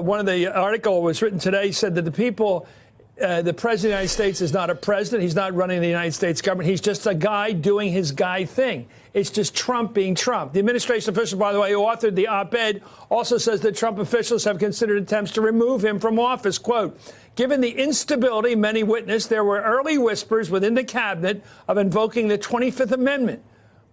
One of the article was written today said that the president of the United States is not a president. He's not running the United States government. He's just a guy doing his guy thing. It's just Trump being Trump. The administration official, by the way, who authored the op-ed, also says that Trump officials have considered attempts to remove him from office. Quote, given the instability many witnessed, there were early whispers within the cabinet of invoking the 25th Amendment,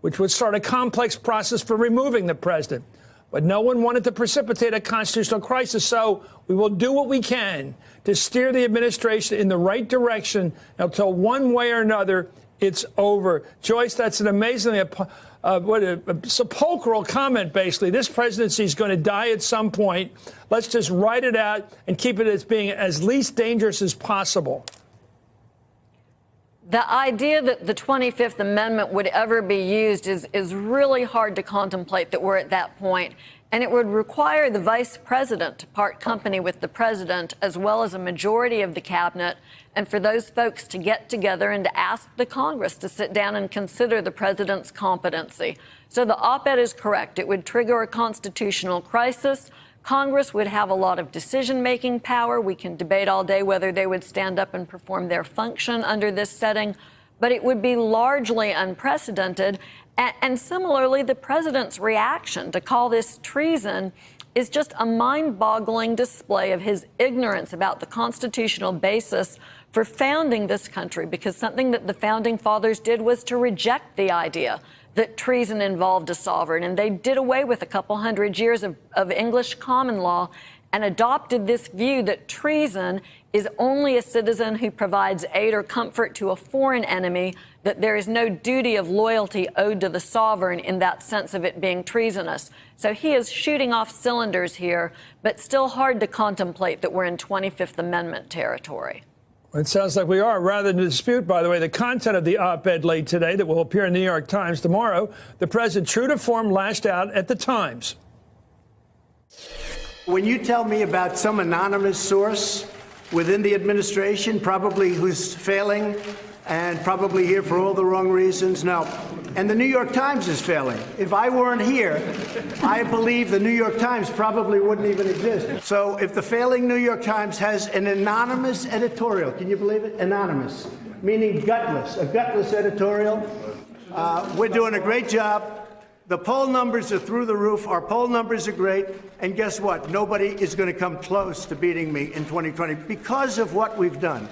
which would start a complex process for removing the president. But no one wanted to precipitate a constitutional crisis, so we will do what we can to steer the administration in the right direction until one way or another it's over. Joyce, that's an amazingly sepulchral comment, basically. This presidency is going to die at some point. Let's just write it out and keep it as being as least dangerous as possible. The idea that the 25th Amendment would ever be used is really hard to contemplate that we're at that point. And it would require the vice president to part company with the president, as well as a majority of the cabinet, and for those folks to get together and to ask the Congress to sit down and consider the president's competency. So the op-ed is correct. It would trigger a constitutional crisis. Congress would have a lot of decision-making power. We can debate all day whether they would stand up and perform their function under this setting, but it would be largely unprecedented. And similarly, the president's reaction to call this treason is just a mind-boggling display of his ignorance about the constitutional basis for founding this country, because something that the founding fathers did was to reject the idea that treason involved a sovereign, and they did away with a couple hundred years of English common law and adopted this view that treason is only a citizen who provides aid or comfort to a foreign enemy, that there is no duty of loyalty owed to the sovereign in that sense of it being treasonous. So he is shooting off cylinders here, but still hard to contemplate that we're in 25th Amendment territory. It sounds like we are. Rather than dispute, by the way, the content of the op-ed late today that will appear in the New York Times tomorrow, the president, true to form, lashed out at the Times. When you tell me about some anonymous source within the administration, probably who's failing and probably here for all the wrong reasons, no. And the New York Times is failing. If I weren't here, I believe the New York Times probably wouldn't even exist. So if the failing New York Times has an anonymous editorial, can you believe it? Anonymous, meaning gutless, a gutless editorial. We're doing a great job. The poll numbers are through the roof. Our poll numbers are great. And guess what? Nobody is going to come close to beating me in 2020 because of what we've done.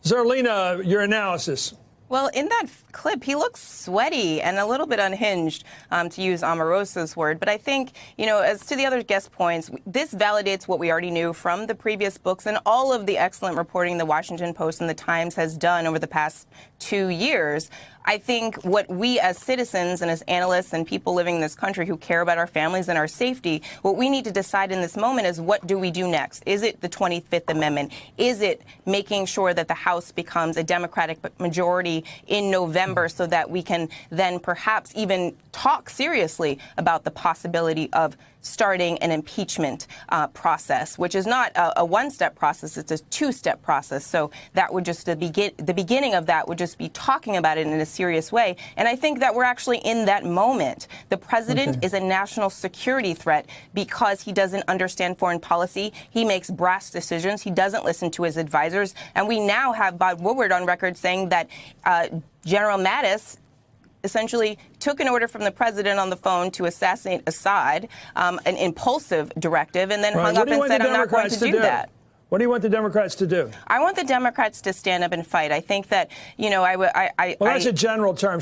Zarlina, your analysis. Well, in that clip, he looks sweaty and a little bit unhinged, to use Omarosa's word. But I think, as to the other guest points, this validates what we already knew from the previous books and all of the excellent reporting the Washington Post and the Times has done over the past 2 years. I think what we as citizens and as analysts and people living in this country who care about our families and our safety, what we need to decide in this moment is, what do we do next? Is it the 25th Amendment? Is it making sure that the House becomes a Democratic majority in November so that we can then perhaps even talk seriously about the possibility of starting an impeachment process, which is not a one-step process, it's a two-step process. So that would just the beginning of that would just be talking about it in a serious way. And I think that we're actually in that moment. The president is a national security threat because he doesn't understand foreign policy. He makes brash decisions. He doesn't listen to his advisors. And we now have Bob Woodward on record saying that General Mattis essentially took an order from the president on the phone to assassinate Assad, an impulsive directive, and then hung up and said, I'm not going to do that. What do you want the Democrats to do? I want the Democrats to stand up and fight. I think that, well, that's a general term.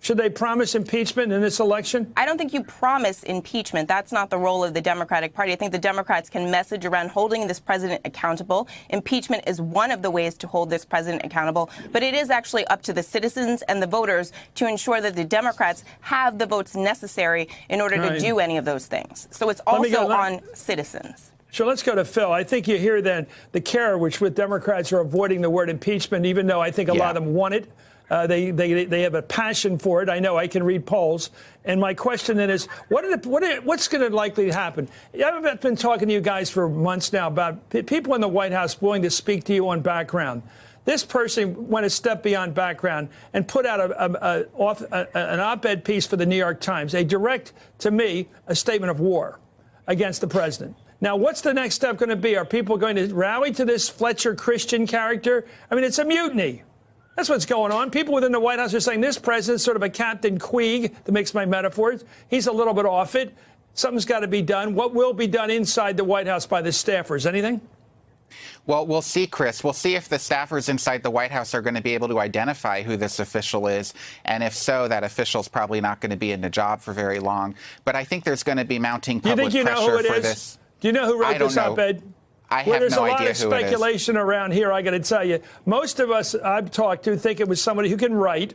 Should they promise impeachment in this election? I don't think you promise impeachment. That's not the role of the Democratic Party. I think the Democrats can message around holding this president accountable. Impeachment is one of the ways to hold this president accountable. But it is actually up to the citizens and the voters to ensure that the Democrats have the votes necessary in order to do any of those things. So it's also on citizens. So let's go to Phil. I think you hear then the care which with Democrats are avoiding the word impeachment, even though I think a lot of them want it. They have a passion for it. I know. I can read polls. And my question then is, what's going to likely happen? I've been talking to you guys for months now about people in the White House willing to speak to you on background. This person went a step beyond background and put out an op-ed piece for the New York Times, a direct, to me, a statement of war against the president. Now, what's the next step going to be? Are people going to rally to this Fletcher Christian character? I mean, it's a mutiny. That's what's going on. People within the White House are saying this president's sort of a Captain Queeg, to mix my metaphors. He's a little bit off it. Something's got to be done. What will be done inside the White House by the staffers? Anything? Well, we'll see, Chris. We'll see if the staffers inside the White House are going to be able to identify who this official is. And if so, that official's probably not going to be in the job for very long. But I think there's going to be mounting public pressure for this. Do you know who wrote this op-ed? I have no idea who it is. There's a lot of speculation around here, I got to tell you. Most of us I've talked to think it was somebody who can write,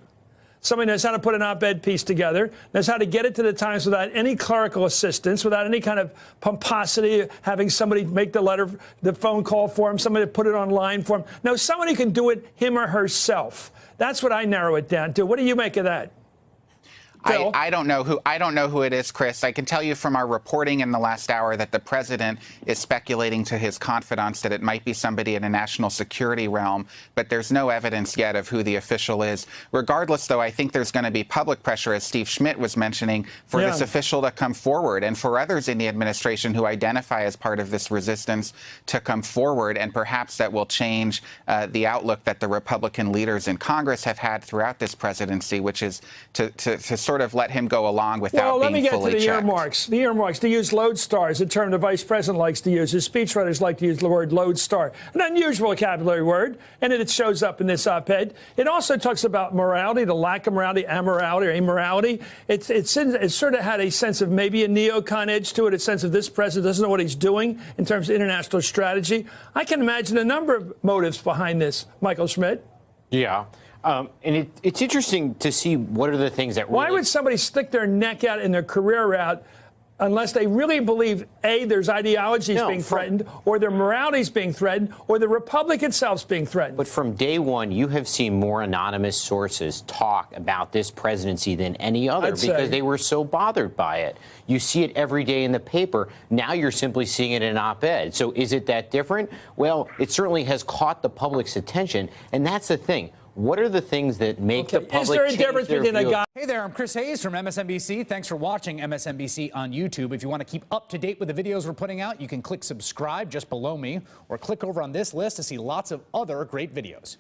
somebody knows how to put an op-ed piece together, knows how to get it to the Times without any clerical assistance, without any kind of pomposity, having somebody make the phone call for him, somebody put it online for him. No, somebody can do it him or herself. That's what I narrow it down to. What do you make of that? I don't know who it is, Chris. I can tell you from our reporting in the last hour that the president is speculating to his confidants that it might be somebody in a national security realm, but there's no evidence yet of who the official is. Regardless, though, I think there's going to be public pressure, as Steve Schmidt was mentioning, for this official to come forward and for others in the administration who identify as part of this resistance to come forward, and perhaps that will change the outlook that the Republican leaders in Congress have had throughout this presidency, which is to sort of let him go along without being fully checked. Well, let me get to the earmarks. The earmarks, to use lodestar is a term the vice president likes to use. His speechwriters like to use the word lodestar, an unusual vocabulary word, and it shows up in this op-ed. It also talks about morality, the lack of morality, amorality or immorality. It sort of had a sense of maybe a neocon edge to it, a sense of this president doesn't know what he's doing in terms of international strategy. I can imagine a number of motives behind this, Michael Schmidt. Yeah. And it's interesting to see what are the things that really... Why would somebody stick their neck out and their career out unless they really believe, A, there's ideologies being threatened, or their morality is being threatened, or the republic itself is being threatened? But from day one, you have seen more anonymous sources talk about this presidency than any other because they were so bothered by it. You see it every day in the paper. Now you're simply seeing it in op-ed. So is it that different? Well, it certainly has caught the public's attention, and that's the thing. What are the things that make the public change their view? Is there a difference between a guy? Hey there, I'm Chris Hayes from MSNBC. Thanks for watching MSNBC on YouTube. If you want to keep up to date with the videos we're putting out, you can click subscribe just below me or click over on this list to see lots of other great videos.